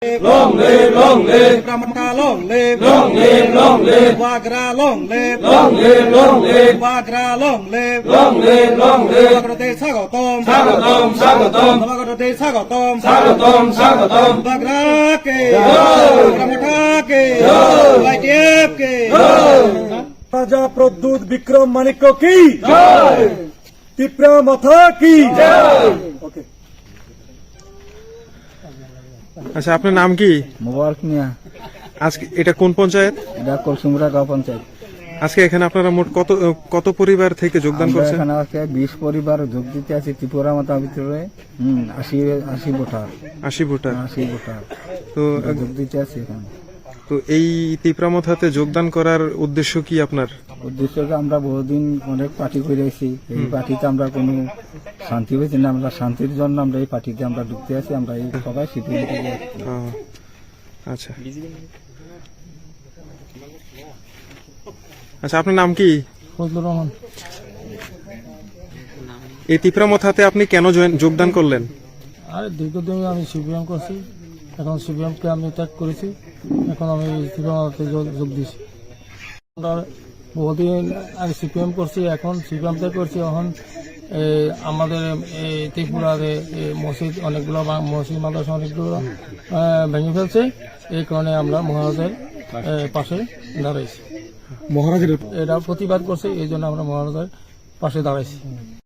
Long live, Ramata long live, Wagra long live, Wagra long live, Navagrate Sagotom, Navagrate Sagotom, Wagra ke, Ramata ke, YTF ke, Raja Pradut Vikram Maniko ki, Tipra Matha ki, okay. আচ্ছা, আপনার নাম কি? মোবারক মিয়া। আজকে এটা কোন পঞ্চায়েত? এটা কলসুমরা গাঁও পঞ্চায়েত। আজকে এখানে আপনারা মোট কত পরিবার থেকে যোগদান করছেন? এখানে আজকে 20 পরিবার যোগ দিতে আছে ত্রিপুরা মাতা ভিতরে 80 ভোটার। 80 ভোটার। তো যোগ দিতে আছে এখানে। তো এই তিপ্রামথাতে যোগদান করার উদ্দেশ্য কি আপনার? উদ্দেশ্যকে আমরা বহুদিন অনেক পার্টি করে আছি, এই পার্টিতে আমরা কোনো শান্তি হয়েছে না, আমরা শান্তির জন্য আমরা এই পার্টিতে আমরা ঢুকতে আছি, আমরা এই সবাই সিপিএম থেকে। আচ্ছা আচ্ছা, আপনার নাম কি? ফজলুর রহমান। এই তিপ্রামথাতে আপনি কেন যোগদান করলেন? আরে দীর্ঘদিন আমি সিপিএম করছি, এখন সিপিএমকে আমি ত্যাগ করেছি, এখন আমি তিপ্রামথাতে যোগ দিয়েছি। আমরা বহুদিন আগে সিপিএম করছি, এখন সিপিএম ত্যাগ করছি। এখন আমাদের ত্রিপুরাতে মসজিদ অনেকগুলো, মসজিদ মাদ্রাসা অনেকগুলো ভেঙে ফেলছে, এই কারণে আমরা মহারাজের পাশে দাঁড়াইছি। মহারাজের এটা প্রতিবাদ করছে, এই জন্য আমরা মহারাজের পাশে দাঁড়াইছি।